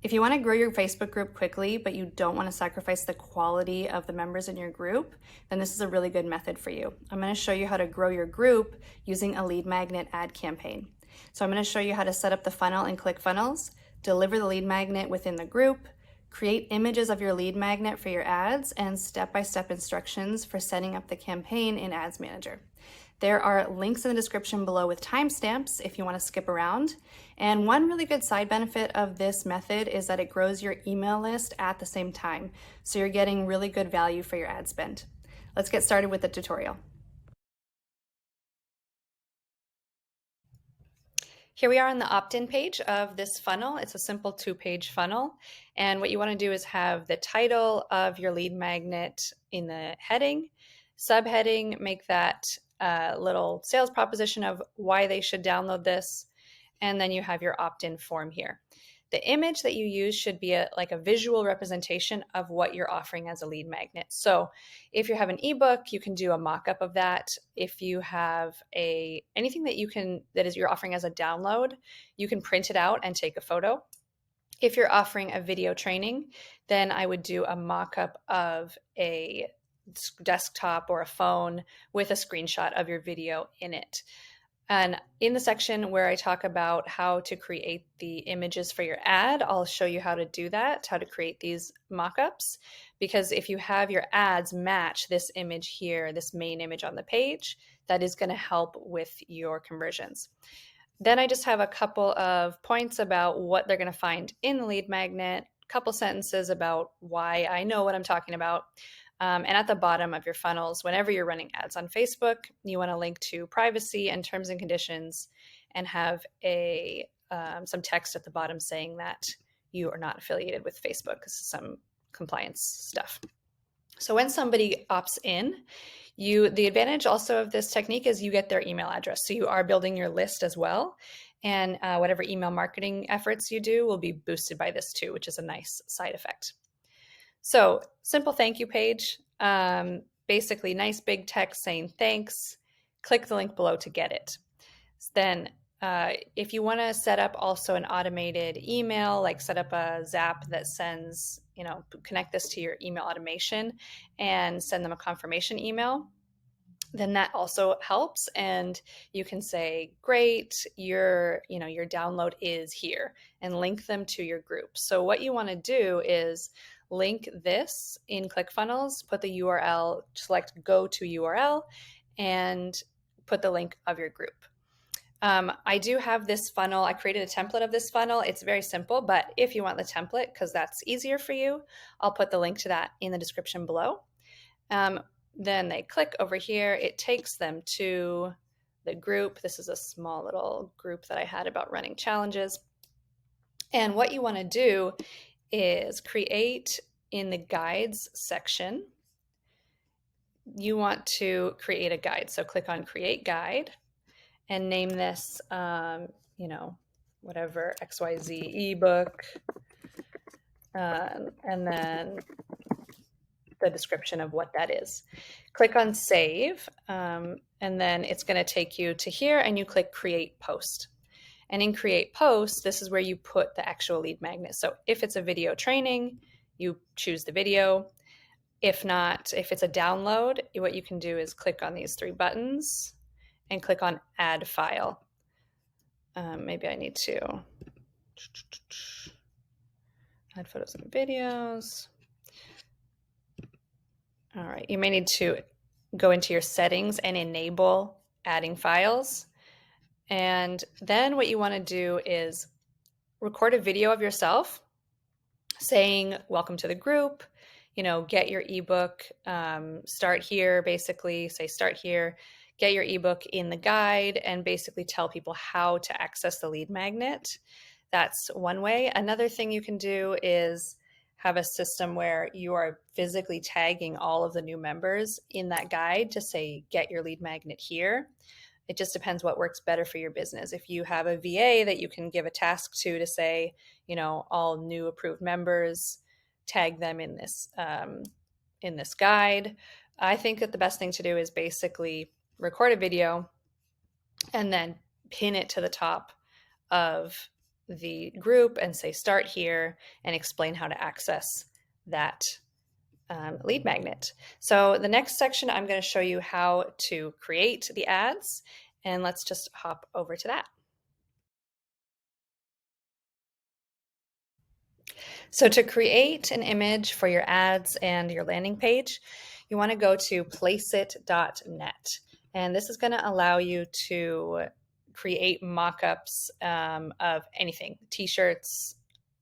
If you want to grow your Facebook group quickly, but you don't want to sacrifice the quality of the members in your group, then this is a really good method for you. I'm going to show you how to grow your group using a lead magnet ad campaign. So I'm going to show you how to set up the funnel in Clickfunnels, deliver the lead magnet within the group, create images of your lead magnet for your ads, and step-by-step instructions for setting up the campaign in Ads Manager. There are links in the description below with timestamps if you want to skip around. And one really good side benefit of this method is that it grows your email list at the same time. So you're getting really good value for your ad spend. Let's get started with the tutorial. Here we are on the opt-in page of this funnel. It's a simple 2-page funnel. And what you want to do is have the title of your lead magnet in the heading, subheading, make that little sales proposition of why they should download this, and then you have your opt-in form here. The image that you use should be like a visual representation of what you're offering as a lead magnet. So if you have an ebook, you can do a mock-up of that. If you have anything that you're offering as a download, you can print it out and take a photo. If you're offering a video training, then I would do a mock-up of a desktop or a phone with a screenshot of your video in it. And in the section where I talk about how to create the images for your ad, I'll show you how to do that, how to create these mock-ups. Because if you have your ads match this image here, this main image on the page, that is going to help with your conversions. Then I just have a couple of points about what they're going to find in the lead magnet, a couple sentences about why I know what I'm talking about. And at the bottom of your funnels, whenever you're running ads on Facebook, you want to link to privacy and terms and conditions and have some text at the bottom saying that you are not affiliated with Facebook. This is some compliance stuff. So when somebody opts in, the advantage also of this technique is you get their email address. So you are building your list as well. And whatever email marketing efforts you do will be boosted by this too, which is a nice side effect. So simple thank you page, basically nice big text saying thanks. Click the link below to get it. Then if you want to set up also an automated email, like set up a Zap that sends, connect this to your email automation and send them a confirmation email, then that also helps. And you can say, great, your download is here, and link them to your group. So what you want to do is link this in Clickfunnels, put the URL, select go to URL, and put the link of your group. I do have this funnel. I created a template of this funnel. It's very simple, but if you want the template, because that's easier for you, I'll put the link to that in the description below. Then they click over here. It takes them to the group. This is a small little group that I had about running challenges. And what you want to do is create in the guides section. You want to create a guide. So click on create guide and name this, whatever, XYZ ebook, and then the description of what that is. Click on save, and then it's going to take you to here, and you click create post. And in create post, this is where you put the actual lead magnet. So if it's a video training, you choose the video. If not, if it's a download, what you can do is click on these 3 buttons and click on add file. Maybe I need to add photos and videos. All right, you may need to go into your settings and enable adding files. And then what you want to do is record a video of yourself saying, welcome to the group, get your ebook, start here, basically say start here, get your ebook in the guide, and basically tell people how to access the lead magnet. That's one way. Another thing you can do is have a system where you are physically tagging all of the new members in that guide to say, get your lead magnet here. It just depends what works better for your business. If you have a VA that you can give a task to say, all new approved members, tag them in this guide. I think that the best thing to do is basically record a video and then pin it to the top of the group and say start here and explain how to access that lead magnet. So the next section, I'm going to show you how to create the ads, and let's just hop over to that. So to create an image for your ads and your landing page, you want to go to placeit.net. And this is going to allow you to create mock-ups of anything, t-shirts,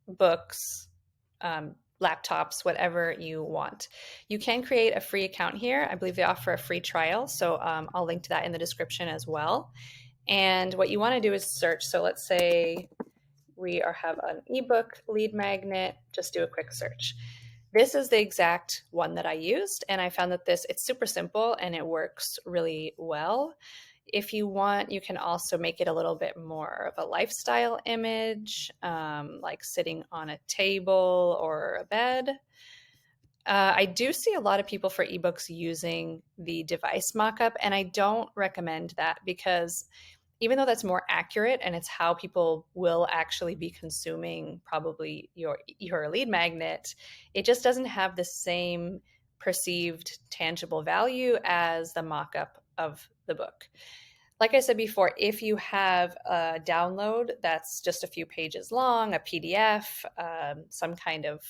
books, laptops, whatever you want. You can create a free account here. I believe they offer a free trial, so I'll link to that in the description as well. And what you want to do is search. So let's say we have an ebook lead magnet. Just do a quick search. This is the exact one that I used, and I found that it's super simple and it works really well. If you want, you can also make it a little bit more of a lifestyle image, like sitting on a table or a bed. I do see a lot of people for ebooks using the device mockup, and I don't recommend that because even though that's more accurate and it's how people will actually be consuming probably your lead magnet, it just doesn't have the same perceived tangible value as the mockup of the book. Like I said before, if you have a download that's just a few pages long, a PDF, some kind of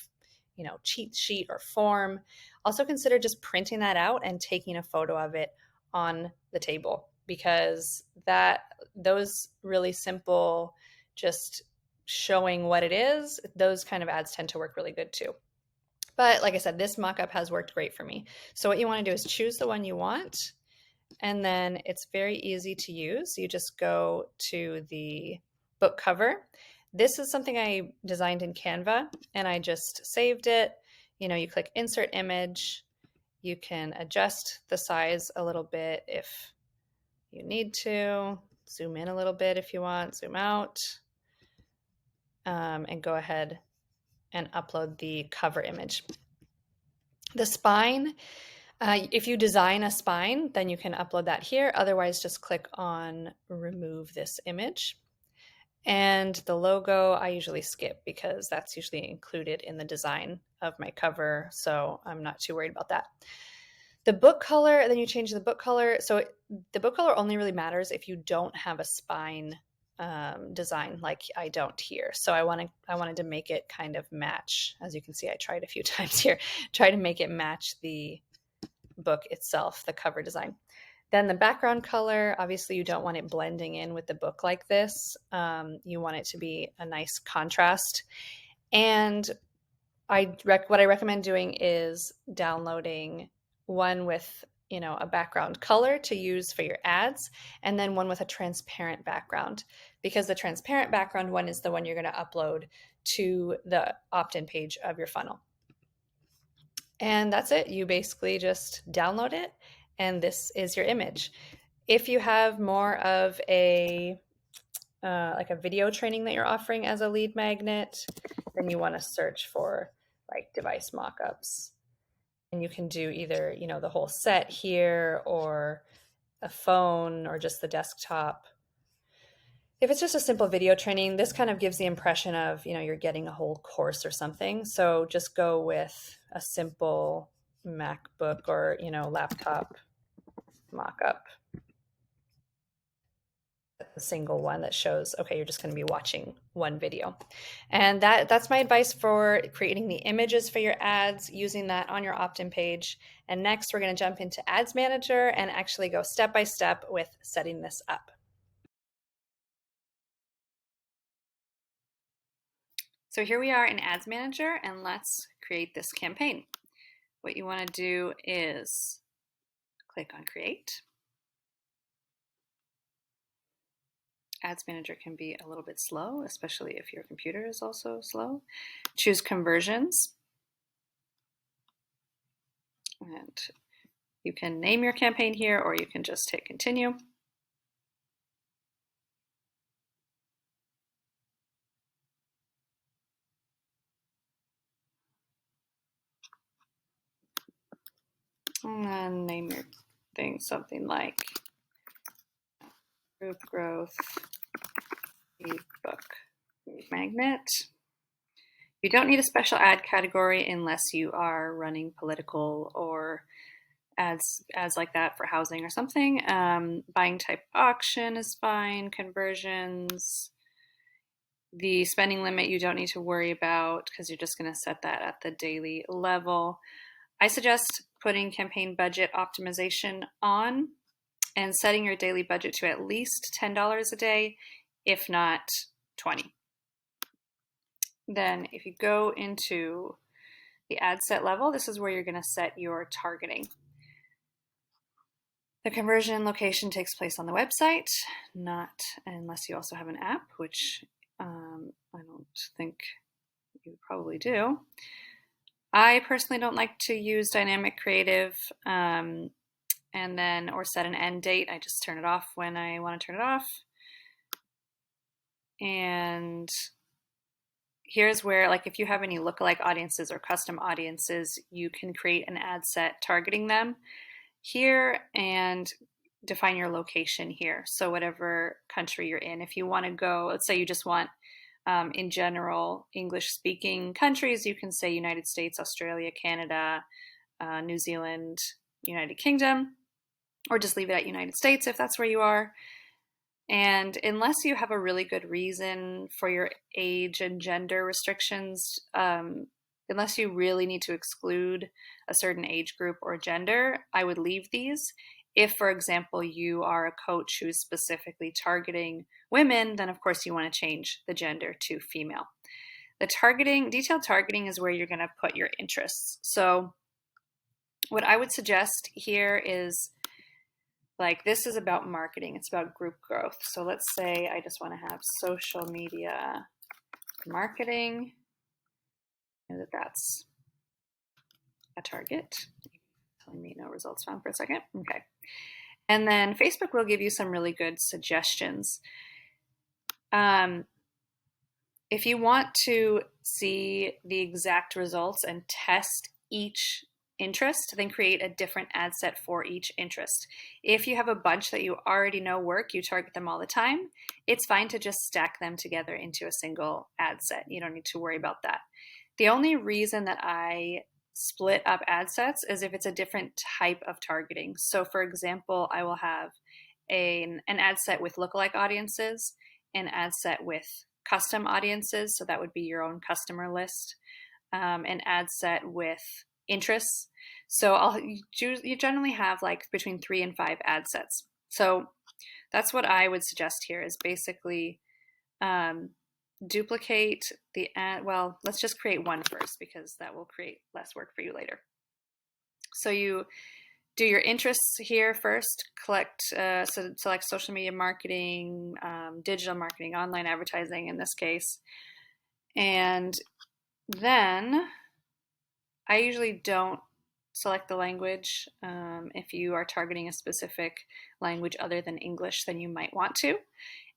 cheat sheet or form, also consider just printing that out and taking a photo of it on the table, because those really simple, just showing what it is, those kind of ads tend to work really good too. But like I said, this mockup has worked great for me. So what you want to do is choose the one you want, and then it's very easy to use. You just go to the book cover. This is something I designed in Canva, and I just saved it. You click insert image. You can adjust the size a little bit if you need to, zoom in a little bit if you want, zoom out, and go ahead and upload the cover image. The spine, if you design a spine, then you can upload that here. Otherwise, just click on remove this image. And the logo, I usually skip because that's usually included in the design of my cover, so I'm not too worried about that. The book color, then you change the book color. So the book color only really matters if you don't have a spine design like I don't here. So I wanted to make it kind of match. As you can see, I tried a few times here, try to make it match the book itself, the cover design. Then the background color, obviously you don't want it blending in with the book like this. You want it to be a nice contrast. And what I recommend doing is downloading one with a background color to use for your ads, and then one with a transparent background, because the transparent background one is the one you're going to upload to the opt-in page of your funnel. And that's it. You basically just download it, and this is your image. If you have more of a like a video training that you're offering as a lead magnet, then you want to search for like device mockups. And you can do either, the whole set here, or a phone, or just the desktop. If it's just a simple video training, this kind of gives the impression of, you're getting a whole course or something. So just go with a simple MacBook or, laptop mockup. A single one that shows, okay, you're just going to be watching one video. And that's my advice for creating the images for your ads, using that on your opt-in page. And next, we're going to jump into Ads Manager and actually go step by step with setting this up. So here we are in Ads Manager, and let's create this campaign. What you want to do is click on Create. Ads Manager can be a little bit slow, especially if your computer is also slow. Choose Conversions. And you can name your campaign here, or you can just hit Continue. And then name your thing something like Group Growth Ebook magnet. You don't need a special ad category unless you are running political or ads like that for housing or something. Buying type auction is fine. Conversions. The spending limit you don't need to worry about because you're just going to set that at the daily level. I suggest putting campaign budget optimization on and setting your daily budget to at least $10 a day, if not 20. Then if you go into the ad set level, this is where you're going to set your targeting. The conversion location takes place on the website, not unless you also have an app, which I don't think you probably do. I personally don't like to use dynamic creative and then or set an end date. I just turn it off when I want to turn it off. And here's where, like, if you have any lookalike audiences or custom audiences, you can create an ad set targeting them here and define your location here. So whatever country you're in, if you want to go, let's say you just want in general English speaking countries, you can say United States, Australia, Canada, New Zealand, United Kingdom, or just leave it at United States if that's where you are. And unless you have a really good reason for your age and gender restrictions, unless you really need to exclude a certain age group or gender, I would leave these. If, for example, you are a coach who's specifically targeting women, then of course you want to change the gender to female. The targeting, detailed targeting, is where you're going to put your interests. So what I would suggest here is, like, this is about marketing. It's about group growth. So let's say I just want to have social media marketing, and that's a target. Telling me no results found for a second. Okay. And then Facebook will give you some really good suggestions. If you want to see the exact results and test each interest, then create a different ad set for each interest. If you have a bunch that you already know work, you target them all the time, it's fine to just stack them together into a single ad set. You don't need to worry about that. The only reason that I split up ad sets is if it's a different type of targeting. So for example, I will have an ad set with lookalike audiences, an ad set with custom audiences, so that would be your own customer list, an ad set with interests. So you generally have like between 3 and 5 ad sets. So that's what I would suggest here, is basically duplicate the ad. Well, let's just create one first because that will create less work for you later. So you do your interests here first, select social media marketing, digital marketing, online advertising in this case. And then I usually don't select the language. If you are targeting a specific language other than English, then you might want to.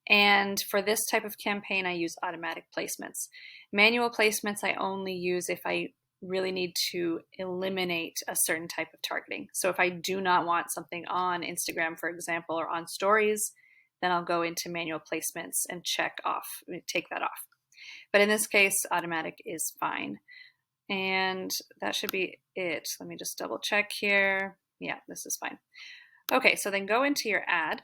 And for this type of campaign, I use automatic placements. Manual placements I only use if I really need to eliminate a certain type of targeting. So if I do not want something on Instagram, for example, or on stories, then I'll go into manual placements and take that off. But in this case, automatic is fine. And that should be it. Let me just double check here. Yeah, this is fine. Okay, so then go into your ad.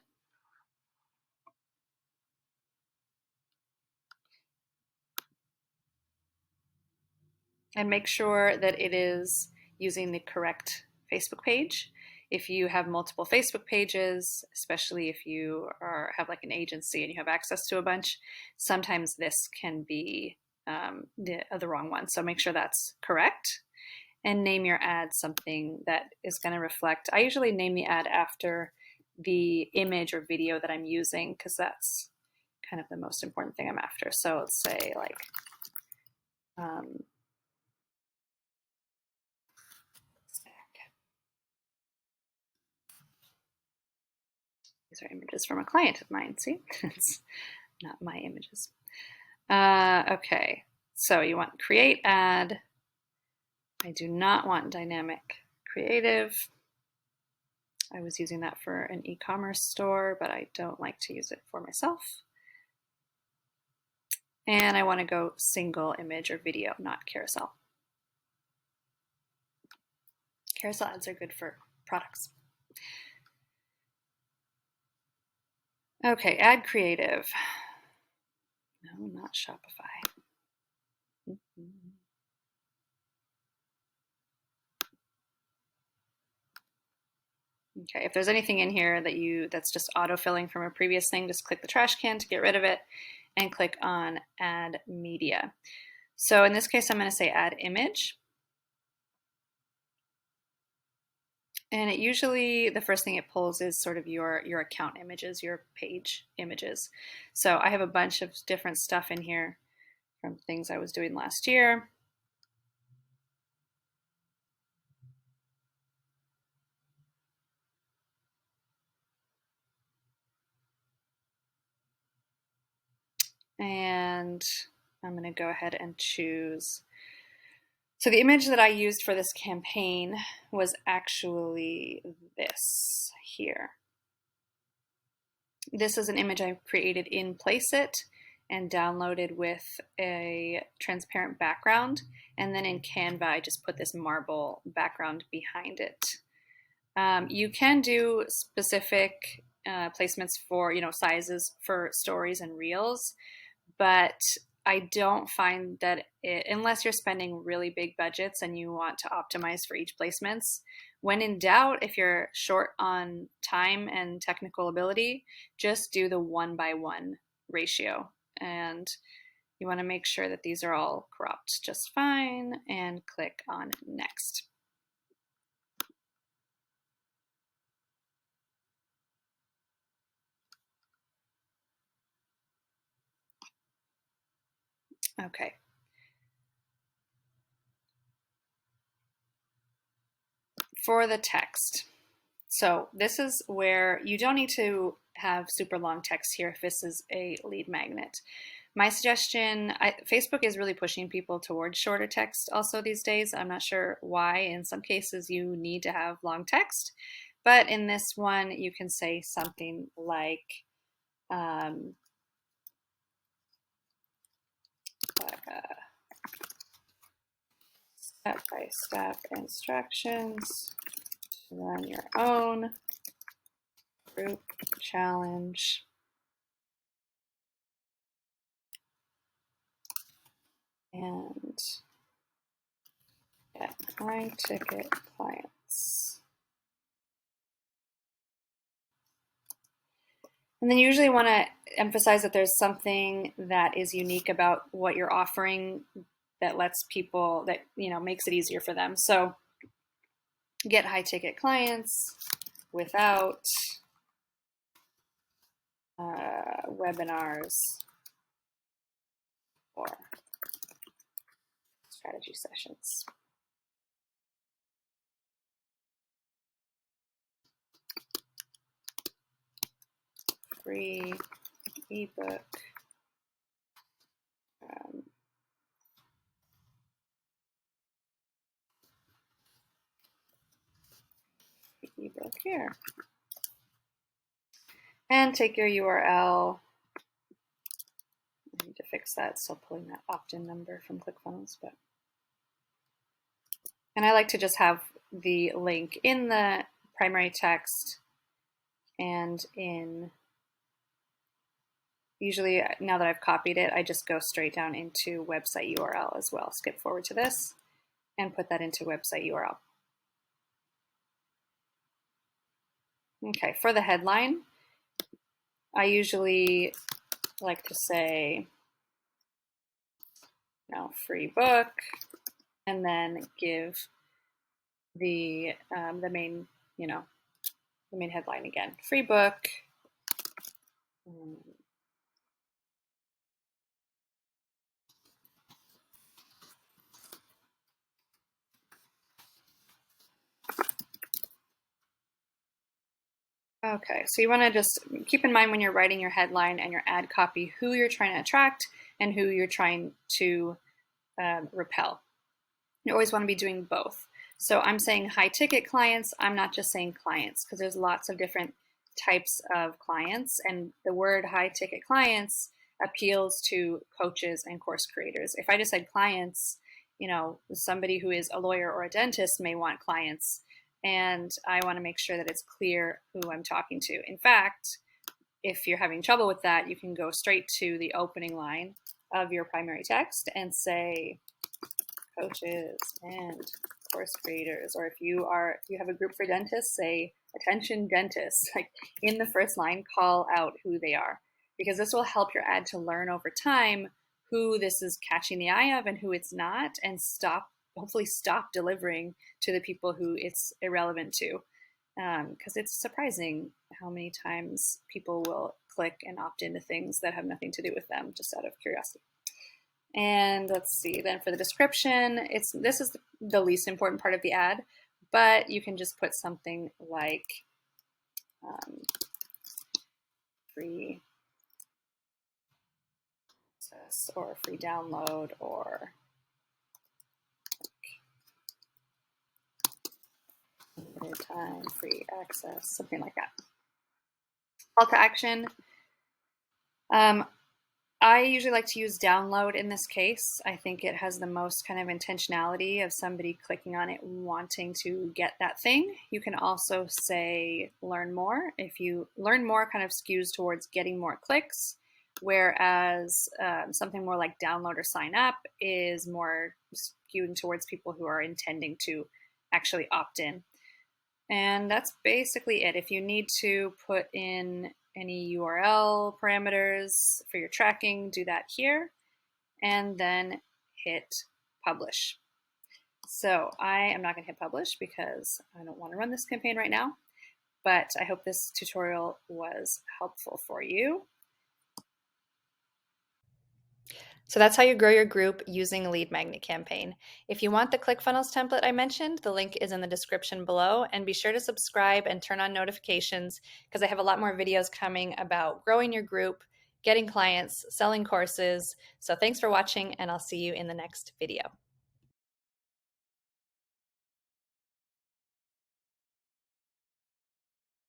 And make sure that it is using the correct Facebook page. If you have multiple Facebook pages, especially if you have like an agency and you have access to a bunch, sometimes this can be the wrong one. So make sure that's correct, and name your ad something that is going to reflect. I usually name the ad after the image or video that I'm using because that's kind of the most important thing I'm after. So let's say like these are images from a client of mine. See, it's not my images. Okay, so you want create ad. I do not want dynamic creative. I was using that for an e-commerce store, but I don't like to use it for myself. And I want to go single image or video, not carousel. Carousel ads are good for products. Okay, ad creative. No, not Shopify. Okay, if there's anything in here that's just autofilling from a previous thing, just click the trash can to get rid of it and click on add media. So in this case, I'm going to say add image. And it usually, the first thing it pulls is sort of your account images, your page images. So I have a bunch of different stuff in here from things I was doing last year. And I'm going to go ahead and choose. So the image that I used for this campaign was actually this here. This is an image I created in Placeit and downloaded with a transparent background. And then in Canva, I just put this marble background behind it. You can do specific placements for, sizes for stories and reels, but I don't find that unless you're spending really big budgets and you want to optimize for each placements, when in doubt, if you're short on time and technical ability, just do the 1:1 ratio. And you want to make sure that these are all cropped just fine and click on next. Okay. For the text. So this is where you don't need to have super long text here if this is a lead magnet. My suggestion, Facebook is really pushing people towards shorter text also these days. I'm not sure why. In some cases, you need to have long text. But in this one, you can say something like, step-by-step instructions to run your own group challenge and get high-ticket clients. And then you usually want to emphasize that there's something that is unique about what you're offering that lets people, that makes it easier for them. So get high-ticket clients without webinars or strategy sessions. Free ebook. Ebook here. And take your URL. I need to fix that. Still pulling that opt-in number from Clickfunnels, but. And I like to just have the link in the primary text and usually now that I've copied it, I just go straight down into website URL as well. Skip forward to this and put that into website URL. Okay, for the headline, I usually like to say, free book, and then give the main, the main headline again. Free book. Okay, so you want to just keep in mind when you're writing your headline and your ad copy who you're trying to attract and who you're trying to repel. You always want to be doing both. So I'm saying high ticket clients. I'm not just saying clients because there's lots of different types of clients, and the word high ticket clients appeals to coaches and course creators. If I just said clients, somebody who is a lawyer or a dentist may want clients, and I want to make sure that it's clear who I'm talking to. In fact, if you're having trouble with that, you can go straight to the opening line of your primary text and say coaches and course creators. Or if you have a group for dentists, say attention dentists. Like in the first line, call out who they are, because this will help your ad to learn over time who this is catching the eye of and who it's not, and hopefully stop delivering to the people who it's irrelevant to. Because it's surprising how many times people will click and opt into things that have nothing to do with them, just out of curiosity. And let's see, then for the description, this is the least important part of the ad, but you can just put something like free access or free download, or limited time free access, something like that. Call to action. I usually like to use download in this case. I think it has the most kind of intentionality of somebody clicking on it wanting to get that thing. You can also say learn more. If you learn more, kind of skews towards getting more clicks, whereas something more like download or sign up is more skewing towards people who are intending to actually opt in. And that's basically it. If you need to put in any URL parameters for your tracking, do that here, and then hit publish. So I am not going to hit publish because I don't want to run this campaign right now, but I hope this tutorial was helpful for you. So that's how you grow your group using a lead magnet campaign. If you want the ClickFunnels template I mentioned, the link is in the description below, and be sure to subscribe and turn on notifications because I have a lot more videos coming about growing your group, getting clients, selling courses. So thanks for watching, and I'll see you in the next video.